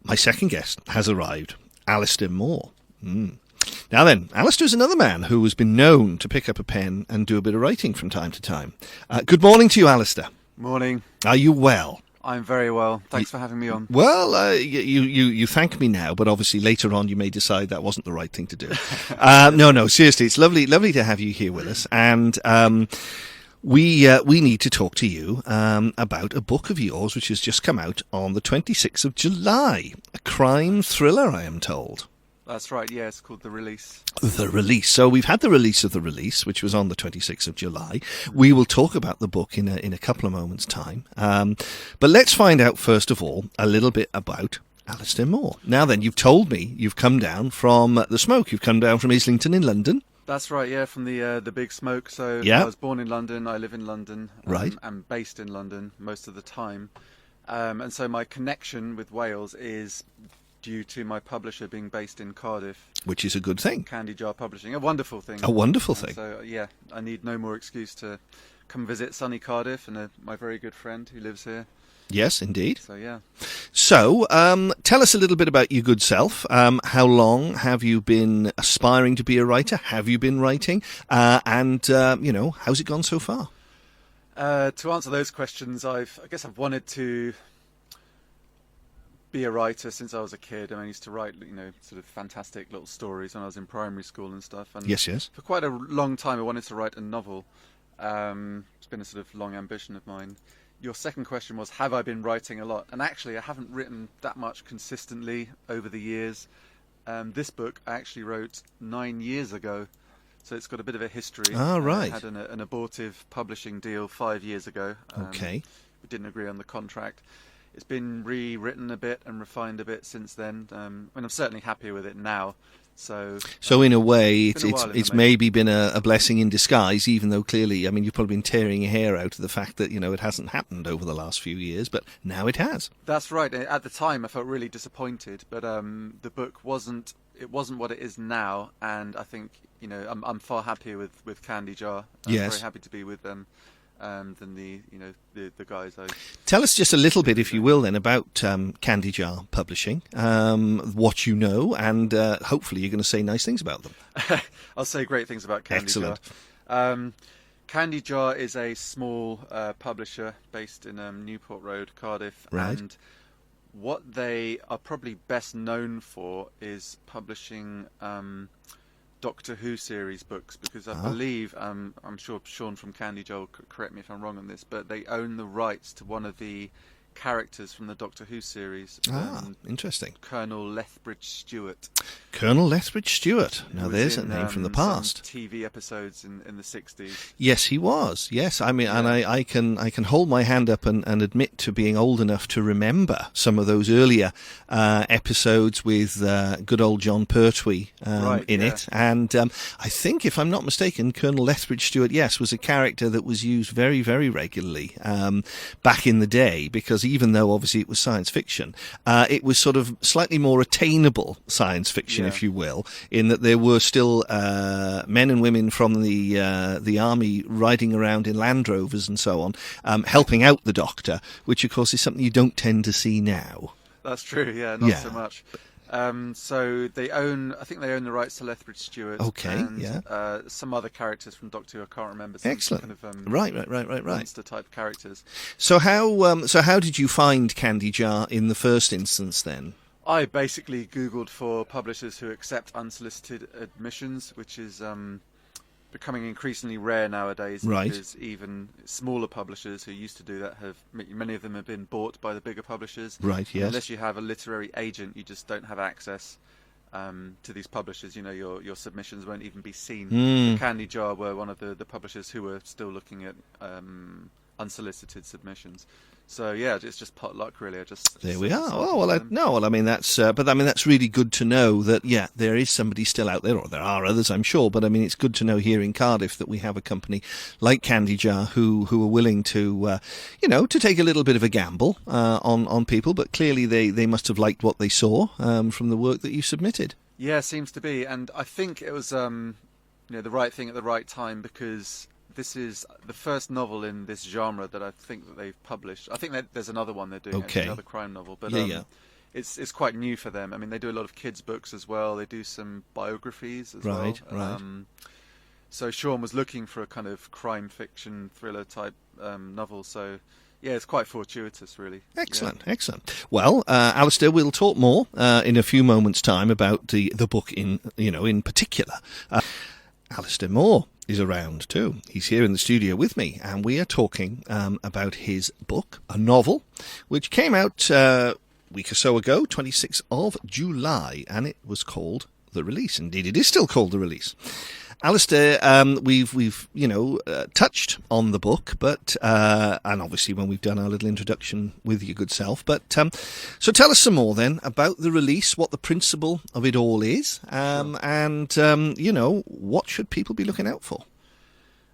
my second guest has arrived, Alistair Moore. Now then, Alistair's another man who has been known to pick up a pen and do a bit of writing from time to time. Good morning to you, Alistair. Morning. Are you well? I'm very well. Thanks for having me on. Well, you thank me now, but obviously later on you may decide that wasn't the right thing to do. No, seriously, it's lovely to have you here with us, and we need to talk to you about a book of yours which has just come out on the 26th of July, a crime thriller, I am told. That's right, yeah, it's called The Release. The Release. So we've had the release of The Release, which was on the 26th of July. We will talk about the book in a couple of moments' time. But let's find out, first of all, a little bit about Alistair Moore. Now then, you've told me you've come down from the smoke. You've come down from Islington in London. That's right, yeah, from the Big Smoke. So yeah. I was born in London, I live in London. Right. I'm based in London most of the time. And so my connection with Wales is due to my publisher being based in Cardiff. Which is a good thing. Candy Jar Publishing, a wonderful thing. A wonderful thing. So, yeah, I need no more excuse to come visit sunny Cardiff and my very good friend who lives here. Yes, indeed. So, yeah. So, tell us a little bit about your good self. How long have you been aspiring to be a writer? Have you been writing? And how's it gone so far? To answer those questions, I guess I've wanted to be a writer since I was a kid. I used to write, sort of fantastic little stories when I was in primary school and stuff. And yes. for quite a long time, I wanted to write a novel. It's been a sort of long ambition of mine. Your second question was, have I been writing a lot? And actually, I haven't written that much consistently over the years. This book I actually wrote 9 years ago, so it's got a bit of a history. Right. I had an abortive publishing deal 5 years ago. Okay. We didn't agree on the contract. It's been rewritten a bit and refined a bit since then. And I'm certainly happier with it now. So in a way, it's making. maybe been a blessing in disguise, even though clearly, you've probably been tearing your hair out of the fact that, it hasn't happened over the last few years, but now it has. That's right. At the time, I felt really disappointed, but the book wasn't what it is now, and I think, I'm far happier with Candy Jar. I'm very happy to be with them. Than the guys. Tell us just a little bit, if you will, then about Candy Jar Publishing, what you know, and hopefully you're going to say nice things about them. I'll say great things about Candy Excellent. Jar. Candy Jar is a small publisher based in Newport Road, Cardiff, right. And what they are probably best known for is publishing Doctor Who series books, because I believe, I'm sure Sean from Candy Jar will correct me if I'm wrong on this, but they own the rights to one of the characters from the Doctor Who series. Interesting. Colonel Lethbridge Stewart. Colonel Lethbridge Stewart. Now there's a name from the past. TV episodes in the 60s. Yes, he was. Yes, and I can hold my hand up and admit to being old enough to remember some of those earlier episodes with good old John Pertwee in it. And I think, if I'm not mistaken, Colonel Lethbridge Stewart, was a character that was used very, very regularly back in the day, because even though obviously it was science fiction, it was sort of slightly more attainable science fiction, if you will, in that there were still men and women from the army riding around in Land Rovers and so on, helping out the Doctor, which of course is something you don't tend to see now. That's true, not so much. So I think they own the rights to Lethbridge Stewart. Okay, and, some other characters from Doctor Who, I can't remember. Some Excellent. Kind of, right. monster type characters. So how did you find Candy Jar in the first instance then? I basically Googled for publishers who accept unsolicited admissions, which is becoming increasingly rare nowadays. Right. Because even smaller publishers who used to do that many of them have been bought by the bigger publishers. Right. Yes. Unless you have a literary agent, you just don't have access to these publishers. Your submissions won't even be seen. Candy Jar were one of the publishers who were still looking at unsolicited submissions. So it's just pot luck, really. There we are. That's really good to know that there is somebody still out there, or there are others, I'm sure. But it's good to know here in Cardiff that we have a company like Candy Jar who are willing to, to take a little bit of a gamble on people. But clearly they must have liked what they saw from the work that you submitted. Yeah, seems to be, and I think it was the right thing at the right time, because this is the first novel in this genre that I think that they've published. I think that there's another one they're doing, another crime novel. But it's quite new for them. I mean, they do a lot of kids' books as well. They do some biographies as well. Right. So Sean was looking for a kind of crime fiction thriller type novel. So yeah, it's quite fortuitous, really. Excellent. Well, Alistair, we'll talk more in a few moments' time about the book in particular. Alistair Moore is around too. He's here in the studio with me, and we are talking about his book, a novel, which came out a week or so ago, 26th of July, and it was called The Release. Indeed, it is still called The Release. Alistair, we've touched on the book, but and obviously when we've done our little introduction with your good self. But so tell us some more then about The Release, what the principle of it all is, and what should people be looking out for?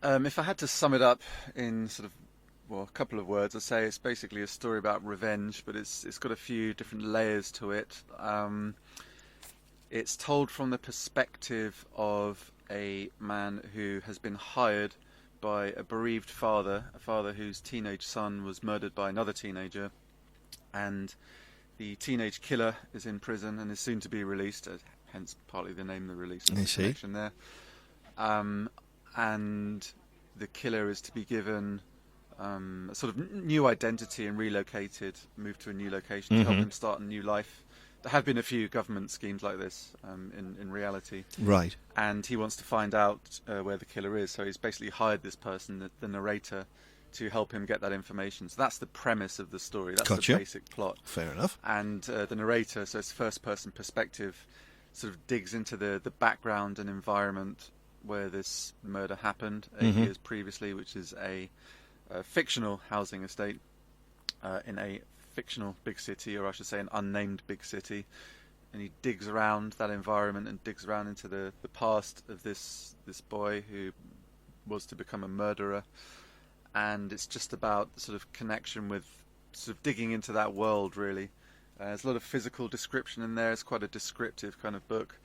If I had to sum it up in a couple of words, I'd say it's basically a story about revenge, but it's got a few different layers to it. It's told from the perspective of a man who has been hired by a bereaved father, a father whose teenage son was murdered by another teenager, and the teenage killer is in prison and is soon to be released, hence partly the name of the release. I see. Connection there. And the killer is to be given a sort of new identity and moved to a new location to help him start a new life. There have been a few government schemes like this in reality. Right. And he wants to find out where the killer is, so he's basically hired this person, the narrator, to help him get that information. So that's the premise of the story. That's Gotcha. The basic plot. Fair enough. And the narrator, so it's first-person perspective, sort of digs into the background and environment where this murder happened 8 years previously, which is a fictional housing estate in a fictional big city, or I should say an unnamed big city, and he digs around that environment and digs around into the past of this boy who was to become a murderer, and it's just about the sort of connection with sort of digging into that world, really. There's a lot of physical description in there. It's quite a descriptive kind of book.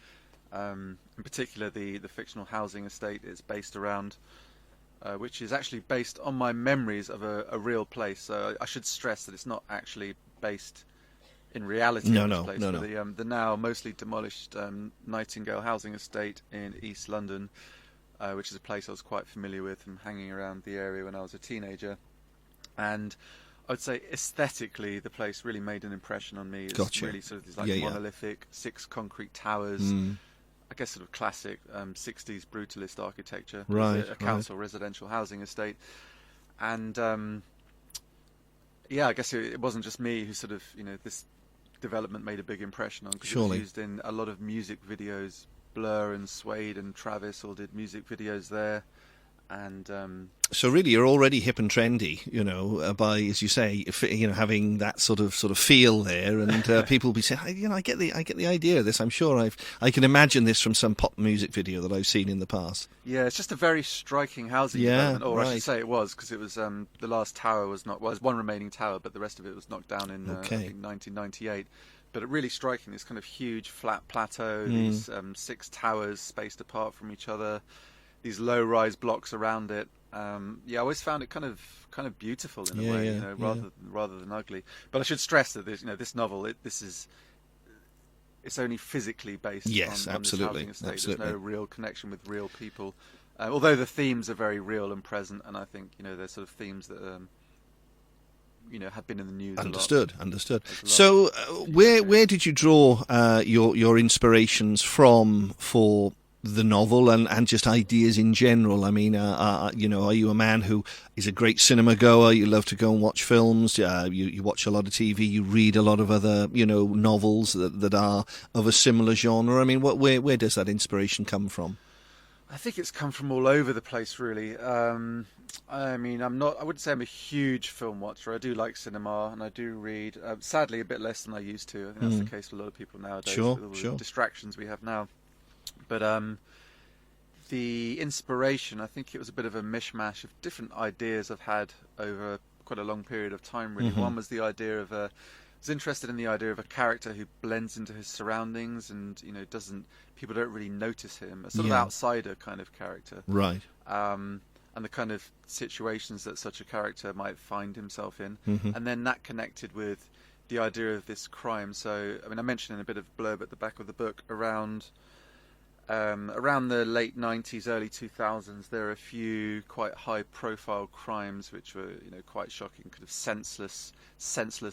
In particular, the fictional housing estate it's based around, which is actually based on my memories of a real place. So I should stress that it's not actually based in reality on this place. No. The now mostly demolished Nightingale housing estate in East London, which is a place I was quite familiar with from hanging around the area when I was a teenager. And I would say aesthetically, the place really made an impression on me. It's Gotcha. really sort of these monolithic 6 concrete towers. I guess sort of classic 60s brutalist architecture. Right. A council residential housing estate. And I guess it wasn't just me who sort of, this development made a big impression on, because it was used in a lot of music videos. Blur and Suede and Travis all did music videos there. And so really, you're already hip and trendy, by, as you say, having that sort of feel there, and people will be saying, I get the idea of this. I'm sure I can imagine this from some pop music video that I've seen in the past. Yeah, it's just a very striking housing development, or I should say it was, because it was the last tower was one remaining tower, but the rest of it was knocked down in I think 1998. But it really striking, this kind of huge flat plateau, these 6 towers spaced apart from each other, these low-rise blocks around it. I always found it kind of beautiful in a way, rather than ugly. But I should stress that this novel, it's only physically based on this housing estate. Absolutely. There's no real connection with real people, although the themes are very real and present, and I think there's sort of themes that have been in the news. Understood. So, where did you draw your inspirations from for the novel and just ideas in general? I mean, are you a man who is a great cinema goer? You love to go and watch films. You watch a lot of TV. You read a lot of other novels that are of a similar genre. I mean, where does that inspiration come from? I think it's come from all over the place, really. I wouldn't say I'm a huge film watcher. I do like cinema and I do read. Sadly, a bit less than I used to. I think that's the case for a lot of people nowadays. Sure. With all the distractions we have now. But the inspiration, I think it was a bit of a mishmash of different ideas I've had over quite a long period of time, really. One was the idea of I was interested in the idea of a character who blends into his surroundings and, people don't really notice him. A sort of outsider kind of character. Right. And the kind of situations that such a character might find himself in. And then that connected with the idea of this crime. So, I mean, I mentioned in a bit of blurb at the back of the book around the late 90s, early 2000s, there are a few quite high-profile crimes which were, quite shocking, kind of senseless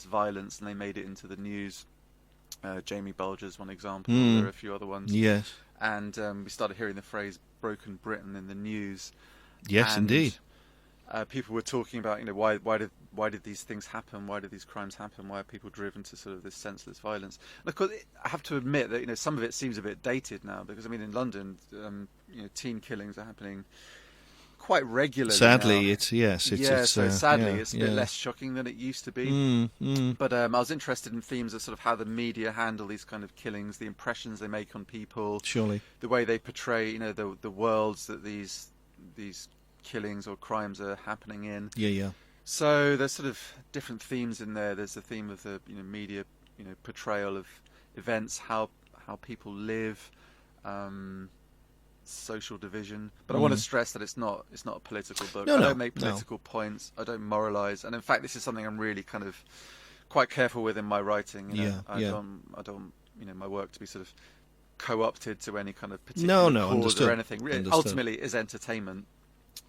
violence, and they made it into the news. Jamie Bulger's one example. There are a few other ones. Yes. And we started hearing the phrase "broken Britain" in the news. Yes, and, indeed. People were talking about, why did these things happen? Why did these crimes happen? Why are people driven to sort of this senseless violence? And of course, I have to admit that some of it seems a bit dated now, because I mean, in London, teen killings are happening quite regularly. Sadly, now. It's a bit less shocking than it used to be. But I was interested in themes of sort of how the media handle these kind of killings, the impressions they make on people, surely the way they portray, the worlds that these killings or crimes are happening in. Yeah. So there's sort of different themes in there. There's the theme of the media, portrayal of events, how people live, social division. But I want to stress that it's not a political book. I don't make political points. I don't moralise. And in fact, this is something I'm really kind of quite careful with in my writing. I don't my work to be sort of co-opted to any kind of particular cause understood. or anything. Really, ultimately, it is entertainment.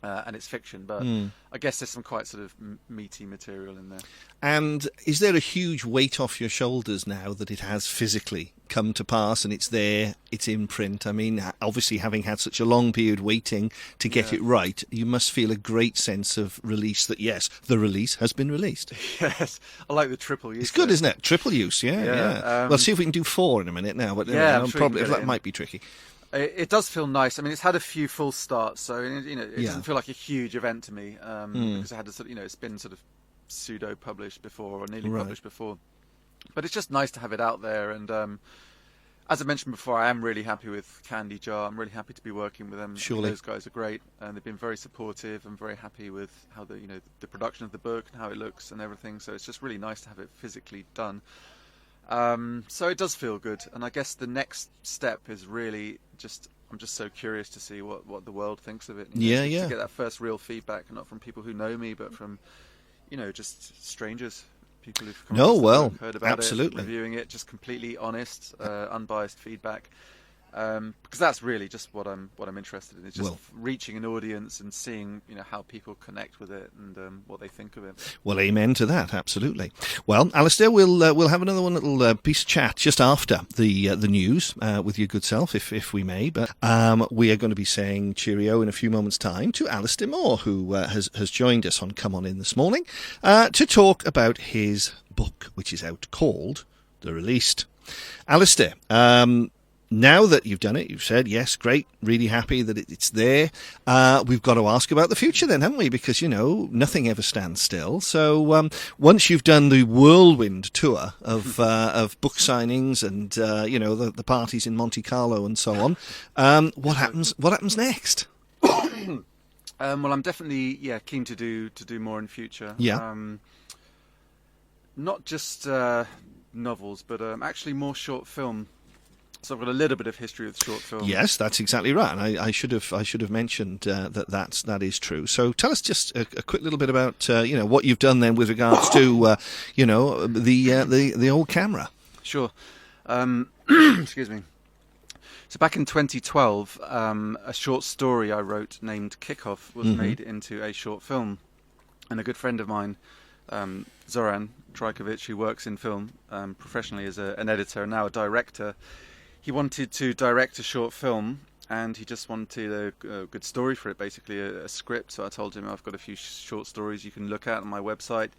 And it's fiction, but I guess there's some quite sort of meaty material in there. And is there a huge weight off your shoulders now that it has physically come to pass and it's there, it's in print? I mean, obviously having had such a long period waiting to get it right, you must feel a great sense of release that, yes, the release has been released. Yes, I like the triple use. It's good, isn't it? Triple use, yeah. Well, see if we can do 4 in a minute now, but I'm sure probably that might be tricky. It does feel nice. I mean, it's had a few full starts, so it doesn't feel like a huge event to me because I had to sort of, it's been sort of pseudo published before or nearly published before. But it's just nice to have it out there. And as I mentioned before, I am really happy with Candy Jar. I'm really happy to be working with them. Surely, those guys are great, and they've been very supportive. I'm very happy with how the production of the book and how it looks and everything. So it's just really nice to have it physically done. So it does feel good, and I guess the next step is really I'm just so curious to see what the world thinks of it. To get that first real feedback, not from people who know me, but from just strangers, people who've heard about it, reviewing it, just completely honest, unbiased feedback. Because that's really just what I'm interested in. It's just reaching an audience and seeing how people connect with it and what they think of it. Well, amen to that, absolutely. Well, Alistair, we'll have another little piece of chat just after the news with your good self, if we may. But we are going to be saying cheerio in a few moments' time to Alistair Moore, who has joined us on Come On In this morning to talk about his book, which is out called The Released. Alistair, now that you've done it, you've said, yes, great, really happy that it's there. We've got to ask about the future then, haven't we? Because, nothing ever stands still. So once you've done the whirlwind tour of book signings and, the parties in Monte Carlo and so on, what happens next? Well, I'm definitely, keen to do more in future. Yeah. Not just novels, but actually more short film. So I've got a little bit of history with short film. Yes, that's exactly right. And I should have mentioned that is true. So tell us just a quick little bit about what you've done then with regards to the old camera. Sure. Excuse me. So back in 2012, a short story I wrote named Kickoff was made into a short film, and a good friend of mine, Zoran Trajkovic, who works in film professionally as an editor and now a director. He wanted to direct a short film, and he just wanted a good story for it, basically a script. So I told him I've got a few short stories you can look at on my website.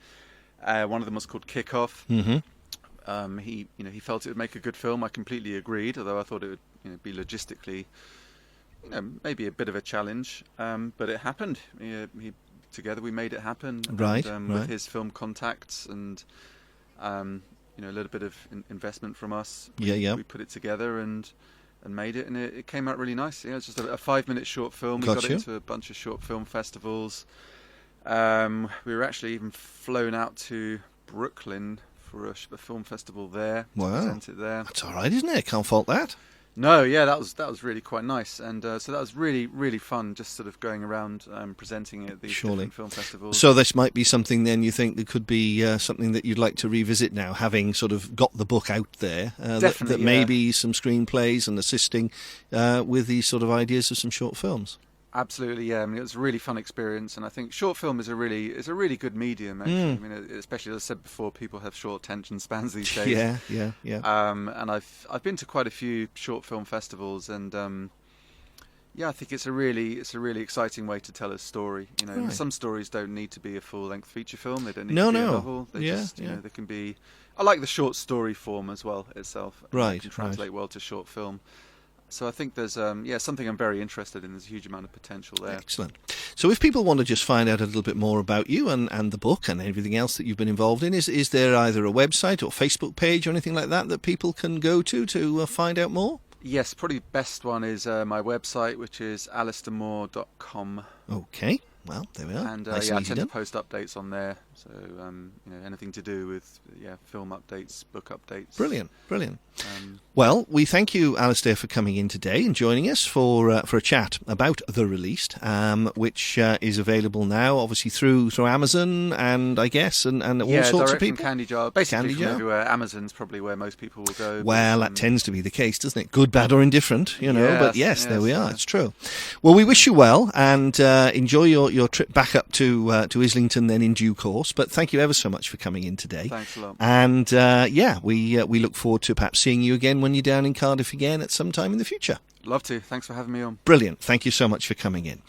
One of them was called Kickoff. Mm-hmm. He felt it would make a good film. I completely agreed, although I thought it would be logistically, maybe a bit of a challenge. But it happened. Together we made it happen. Right. With his film contacts and. A little bit of investment from us. We put it together and made it, and it came out really nice. It's just a 5-minute short film. We got it into a bunch of short film festivals. We were actually even flown out to Brooklyn for a film festival there. Wow. To present it there. That's all right, isn't it? Can't fault that. No, yeah, that was really quite nice, and so that was really fun, just sort of going around presenting it at these different film festivals. So this might be something then you think that could be something that you'd like to revisit now, having sort of got the book out there. Definitely, that maybe some screenplays and assisting with these sort of ideas of some short films. Absolutely, yeah. I mean, it was a really fun experience, and I think short film is a really good medium. Actually, I mean, especially as I said before, people have short attention spans these days. Yeah. And I've been to quite a few short film festivals, and yeah, I think it's a really exciting way to tell a story. You know, Right. some stories don't need to be a full-length feature film. They don't need No, to be no. a novel. They Yeah, just, yeah. they can be. I like the short story form as well itself. Right, It can translate well to short film. So I think there's something I'm very interested in. There's a huge amount of potential there. Excellent. So if people want to just find out a little bit more about you and the book and everything else that you've been involved in, is there either a website or Facebook page or anything like that people can go to find out more? Yes, probably best one is my website, which is alistairmoore.com. Okay. Well, there we are. And Nice I and easy tend to done. post updates on there. So anything to do with film updates, book updates. Brilliant. Well, we thank you, Alistair, for coming in today and joining us for a chat about The Released, which is available now, obviously through Amazon and I guess and all sorts of direct people. from Candy Jar, basically Candy from Jar. everywhere. Amazon's probably where most people will go. Well, but, that tends to be the case, doesn't it? Good, bad, or indifferent, But yes, there we are. yeah. It's true. Well, we wish you well and enjoy your trip back up to Islington then in due course. But thank you ever so much for coming in today. Thanks a lot. And we look forward to perhaps seeing you again when you're down in Cardiff again at some time in the future. Love to. Thanks for having me on. Brilliant. Thank you so much for coming in.